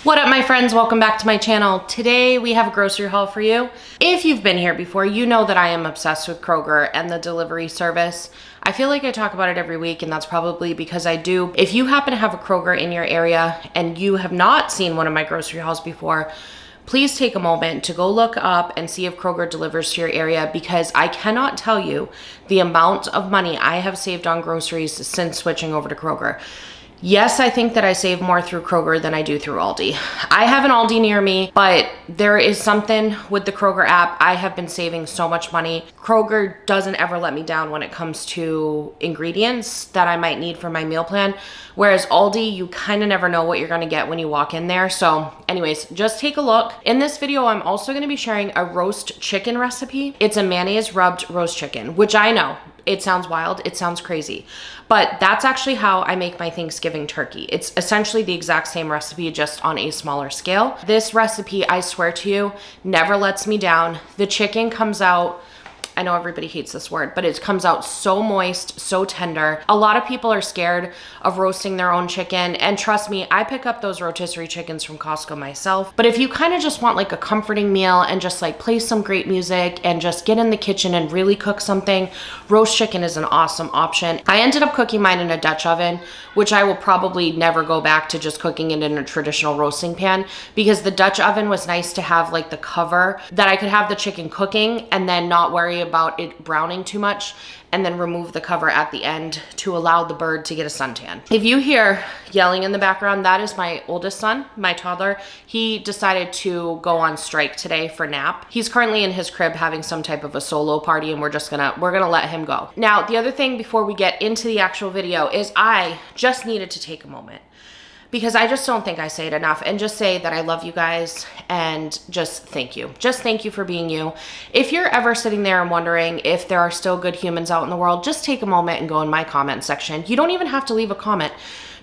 What up, my friends? Welcome back to my channel. Today we have a grocery haul for you. If you've been here before, you know that I am obsessed with Kroger and the delivery service. I feel like I talk about it every week, and that's probably because I do. If you happen to have a Kroger in your area and you have not seen one of my grocery hauls before, please take a moment to go look up and see if Kroger delivers to your area, because I cannot tell you the amount of money I have saved on groceries since switching over to Kroger. Yes, I think that I save more through Kroger than I do through Aldi. I have an Aldi near me, but there is something with the Kroger app. I have been saving so much money. Kroger doesn't ever let me down when it comes to ingredients that I might need for my meal plan. Whereas Aldi, you kind of never know what you're gonna get when you walk in there. So anyways, just take a look. In this video, I'm also gonna be sharing a roast chicken recipe. It's a mayonnaise rubbed roast chicken, which I know, it sounds wild, it sounds crazy, but that's actually how I make my Thanksgiving turkey. It's essentially the exact same recipe, just on a smaller scale. This recipe, I swear to you, never lets me down. The chicken comes out, I know everybody hates this word, but it comes out so moist, so tender. A lot of people are scared of roasting their own chicken, and trust me, I pick up those rotisserie chickens from Costco myself. But if you kind of just want like a comforting meal and just like play some great music and just get in the kitchen and really cook something, roast chicken is an awesome option. I ended up cooking mine in a Dutch oven, which I will probably never go back to just cooking it in a traditional roasting pan, because the Dutch oven was nice to have like the cover that I could have the chicken cooking and then not worry about it browning too much, and then remove the cover at the end to allow the bird to get a suntan. If you hear yelling in the background, that is my oldest son, my toddler. He decided to go on strike today for nap. He's currently in his crib having some type of a solo party, and we're gonna let him go. Now, the other thing before we get into the actual video is I just needed to take a moment, because I just don't think I say it enough, and just say that I love you guys and just thank you. Just thank you for being you. If you're ever sitting there and wondering if there are still good humans out in the world, just take a moment and go in my comment section. You don't even have to leave a comment.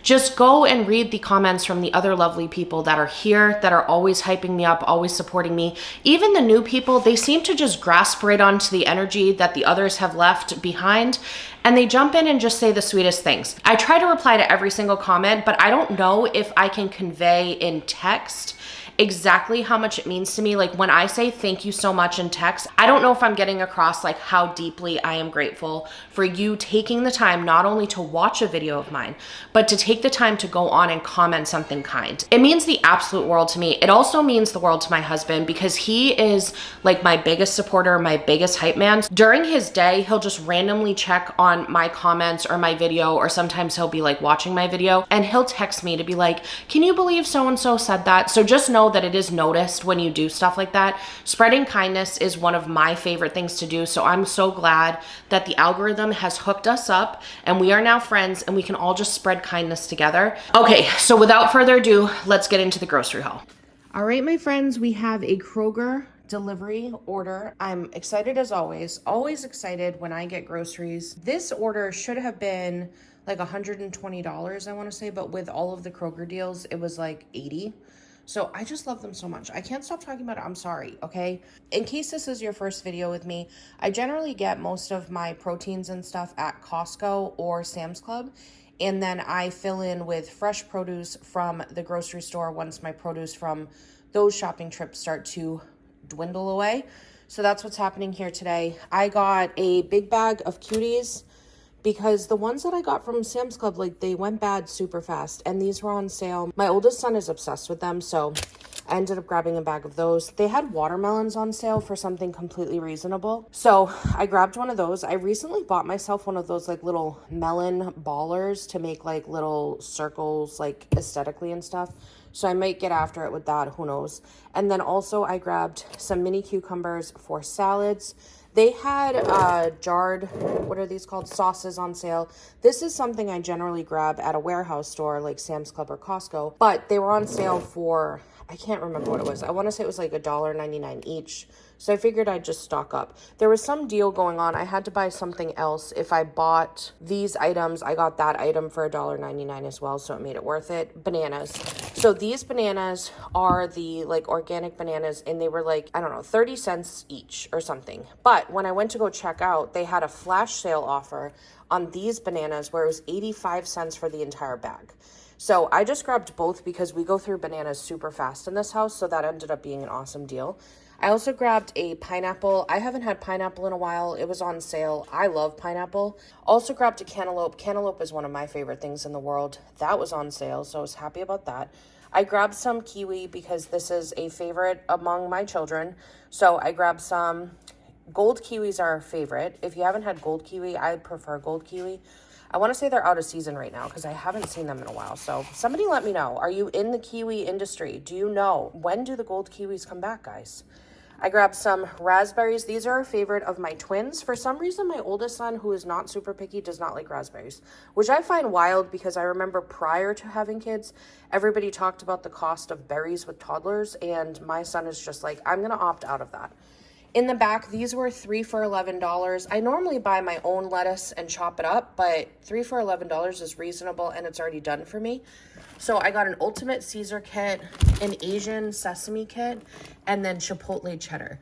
Just go and read the comments from the other lovely people that are here, that are always hyping me up, always supporting me. Even the new people, they seem to just grasp right onto the energy that the others have left behind, and they jump in and just say the sweetest things. I try to reply to every single comment, but I don't know if I can convey in text exactly how much it means to me. Like when I say thank you so much in text, I don't know if I'm getting across like how deeply I am grateful for you taking the time not only to watch a video of mine, but to take the time to go on and comment something kind. It means the absolute world to me. It also means the world to my husband, because he is like my biggest supporter, my biggest hype man. During his day, he'll just randomly check on my comments or my video, or sometimes he'll be like watching my video and he'll text me to be like, can you believe so-and-so said that? So just know that it is noticed when you do stuff like that. Spreading kindness is one of my favorite things to do. So I'm so glad that the algorithm has hooked us up and we are now friends and we can all just spread kindness together. Okay, so without further ado, let's get into the grocery haul. All right, my friends, we have a Kroger delivery order. I'm excited as always excited when I get groceries. This order should have been like $120, I want to say, but with all of the Kroger deals, it was like $80. So I just love them so much. I can't stop talking about it. I'm sorry, okay? In case this is your first video with me, I generally get most of my proteins and stuff at Costco or Sam's Club. And then I fill in with fresh produce from the grocery store once my produce from those shopping trips start to dwindle away. So that's what's happening here today. I got a big bag of cuties, because the ones that I got from Sam's Club, like they went bad super fast, and these were on sale. My oldest son is obsessed with them, so I ended up grabbing a bag of those. They had watermelons on sale for something completely reasonable, so I grabbed one of those. I recently bought myself one of those like little melon ballers to make like little circles like aesthetically and stuff. So I might get after it with that, who knows. And then also I grabbed some mini cucumbers for salads. They had jarred, what are these called, sauces on sale. This is something I generally grab at a warehouse store like Sam's Club or Costco, but they were on sale for, I can't remember what it was. I want to say it was like $1.99 each. So I figured I'd just stock up. There was some deal going on. I had to buy something else. If I bought these items, I got that item for $1.99 as well, so it made it worth it. Bananas. So these bananas are the like organic bananas, and they were like, I don't know, 30 cents each or something. But when I went to go check out, they had a flash sale offer on these bananas where it was 85 cents for the entire bag. So I just grabbed both because we go through bananas super fast in this house, so that ended up being an awesome deal. I also grabbed a pineapple. I haven't had pineapple in a while. It was on sale. I love pineapple. Also grabbed a cantaloupe. Cantaloupe is one of my favorite things in the world. That was on sale, so I was happy about that. I grabbed some kiwi because this is a favorite among my children. So I grabbed some. Gold kiwis are a favorite. If you haven't had gold kiwi, I prefer gold kiwi. I want to say they're out of season right now because I haven't seen them in a while. So somebody let me know. Are you in the kiwi industry? Do you know? When do the gold kiwis come back, guys? I grabbed some raspberries. These are a favorite of my twins. For some reason, my oldest son, who is not super picky, does not like raspberries, which I find wild because I remember prior to having kids, everybody talked about the cost of berries with toddlers, and my son is just like, I'm going to opt out of that. In the back, these were 3 for $11. I normally buy my own lettuce and chop it up, but 3 for $11 is reasonable and it's already done for me. So I got an ultimate Caesar kit, an Asian sesame kit, and then chipotle cheddar.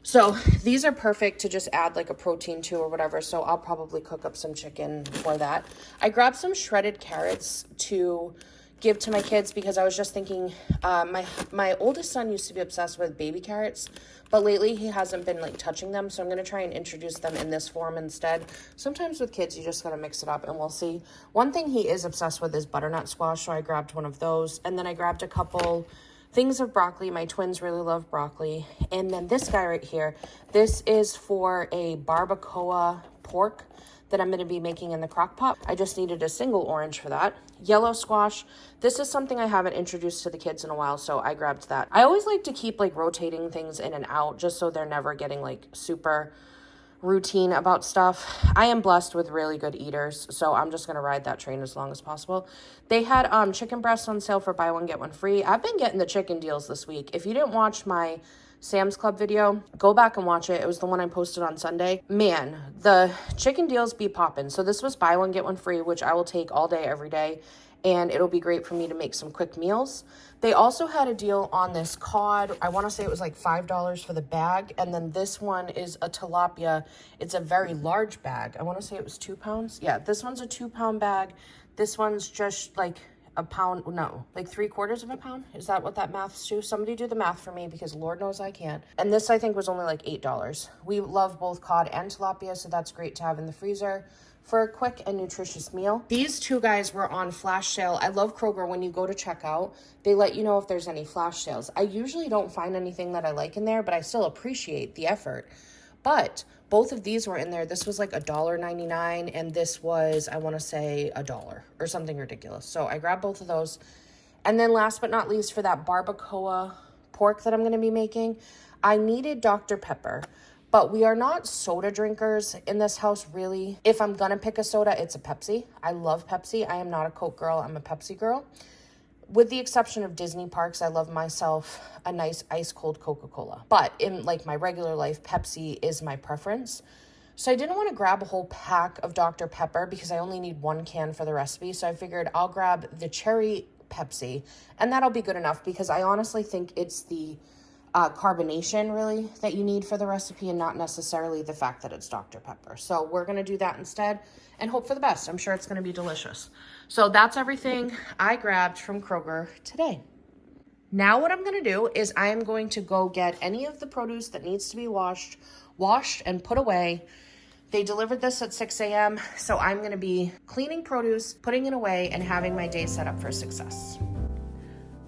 So these are perfect to just add like a protein to or whatever. So I'll probably cook up some chicken for that. I grabbed some shredded carrots to give to my kids because I was just thinking, my oldest son used to be obsessed with baby carrots, but lately he hasn't been like touching them. So I'm going to try and introduce them in this form instead. Sometimes with kids, you just got to mix it up and we'll see. One thing he is obsessed with is butternut squash. So I grabbed one of those, and then I grabbed a couple things of broccoli. My twins really love broccoli. And then this guy right here, this is for a barbacoa pork that I'm going to be making in the crock pot. I just needed a single orange for that. Yellow squash. This is something I haven't introduced to the kids in a while, so I grabbed that. I always like to keep like rotating things in and out just so they're never getting like super routine about stuff. I am blessed with really good eaters, so I'm just going to ride that train as long as possible. They had chicken breasts on sale for buy one, get one free. I've been getting the chicken deals this week. If you didn't watch my Sam's Club video, go back and watch it. It was the one I posted on Sunday. Man, the chicken deals be popping. So this was buy one, get one free, which I will take all day, every day. And it'll be great for me to make some quick meals. They also had a deal on this cod. I want to say it was like $5 for the bag. And then this one is a tilapia. It's a very large bag. I want to say it was 2 pounds. Yeah, this one's a 2-pound bag. This one's just like a pound, no, like 3/4 of a pound. Is that what that math's to? Somebody do the math for me because Lord knows I can't. And this I think was only like $8. We love both cod and tilapia, so that's great to have in the freezer for a quick and nutritious meal. These two guys were on flash sale. I love Kroger. When you go to checkout, they let you know if there's any flash sales. I usually don't find anything that I like in there, but I still appreciate the effort. But both of these were in there. This was like $1.99 and this was, I want to say, $1 or something ridiculous. So I grabbed both of those. And then last but not least, for that barbacoa pork that I'm going to be making, I needed Dr. Pepper. But we are not soda drinkers in this house, really. If I'm going to pick a soda, it's a Pepsi. I love Pepsi. I am not a Coke girl. I'm a Pepsi girl. With the exception of Disney parks, I love myself a nice ice cold Coca-Cola. But in like my regular life, Pepsi is my preference. So I didn't want to grab a whole pack of Dr. Pepper because I only need 1 can for the recipe. So I figured I'll grab the cherry Pepsi and that'll be good enough because I honestly think it's the carbonation really that you need for the recipe and not necessarily the fact that it's Dr. Pepper. So we're going to do that instead and hope for the best. I'm sure it's going to be delicious. So that's everything I grabbed from Kroger today. Now what I'm going to do is I am going to go get any of the produce that needs to be washed and put away. They delivered this at 6 a.m. So I'm going to be cleaning produce, putting it away, and having my day set up for success.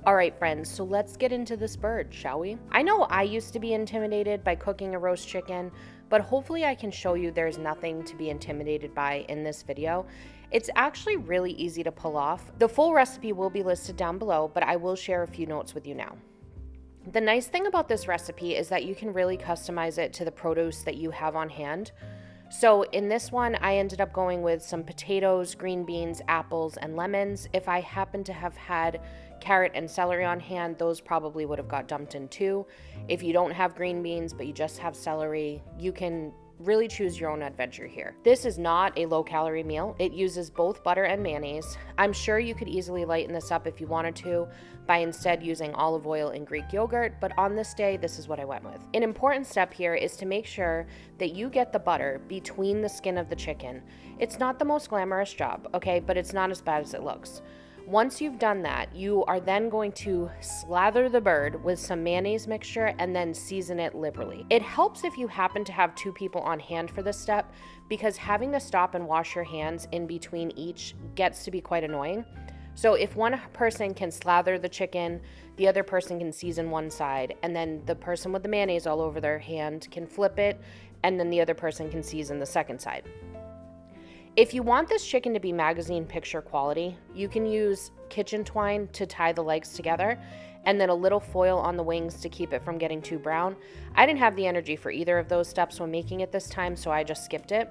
All right, friends, so let's get into this bird, shall we? I know I used to be intimidated by cooking a roast chicken, but hopefully I can show you there's nothing to be intimidated by in this video. It's actually really easy to pull off. The full recipe will be listed down below, but I will share a few notes with you now. The nice thing about this recipe is that you can really customize it to the produce that you have on hand. So in this one, I ended up going with some potatoes, green beans, apples, and lemons. If I happened to have had carrot and celery on hand, those probably would have got dumped in too. If you don't have green beans, but you just have celery, you can really choose your own adventure here. This is not a low-calorie meal. It uses both butter and mayonnaise. I'm sure you could easily lighten this up if you wanted to by instead using olive oil and Greek yogurt, but on this day, this is what I went with. An important step here is to make sure that you get the butter between the skin of the chicken. It's not the most glamorous job, okay, but it's not as bad as it looks. Once you've done that, you are then going to slather the bird with some mayonnaise mixture and then season it liberally. It helps if you happen to have 2 people on hand for this step, because having to stop and wash your hands in between each gets to be quite annoying. So if one person can slather the chicken, the other person can season one side, and then the person with the mayonnaise all over their hand can flip it, and then the other person can season the second side. If you want this chicken to be magazine picture quality, you can use kitchen twine to tie the legs together, and then a little foil on the wings to keep it from getting too brown. I didn't have the energy for either of those steps when making it this time, so I just skipped it.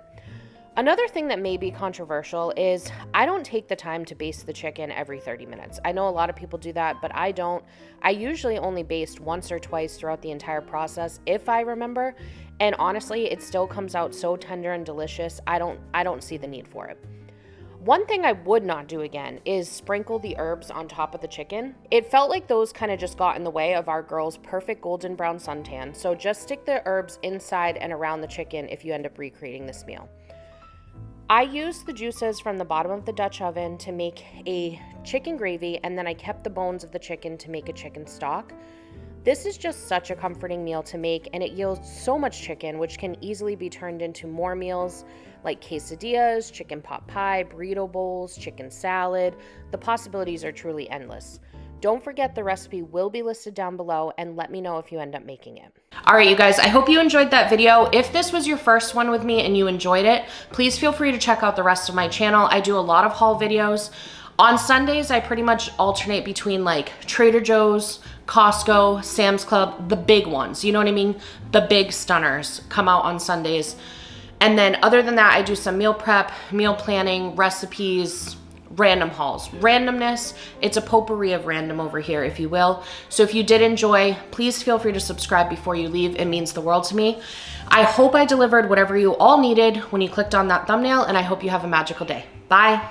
Another thing that may be controversial is I don't take the time to baste the chicken every 30 minutes. I know a lot of people do that, but I don't. I usually only baste once or twice throughout the entire process, if I remember. And honestly, it still comes out so tender and delicious. I don't see the need for it. One thing I would not do again is sprinkle the herbs on top of the chicken. It felt like those kind of just got in the way of our girl's perfect golden brown suntan. So just stick the herbs inside and around the chicken if you end up recreating this meal. I used the juices from the bottom of the Dutch oven to make a chicken gravy, and then I kept the bones of the chicken to make a chicken stock. This is just such a comforting meal to make, and it yields so much chicken, which can easily be turned into more meals like quesadillas, chicken pot pie, burrito bowls, chicken salad. The possibilities are truly endless. Don't forget the recipe will be listed down below, and let me know if you end up making it. All right, you guys, I hope you enjoyed that video. If this was your first one with me and you enjoyed it, please feel free to check out the rest of my channel. I do a lot of haul videos. On Sundays, I pretty much alternate between like Trader Joe's, Costco, Sam's Club, the big ones. You know what I mean? The big stunners come out on Sundays. And then other than that, I do some meal prep, meal planning, recipes, random hauls. Randomness, it's a potpourri of random over here, if you will. So if you did enjoy, please feel free to subscribe before you leave. It means the world to me. I hope I delivered whatever you all needed when you clicked on that thumbnail, and I hope you have a magical day. Bye.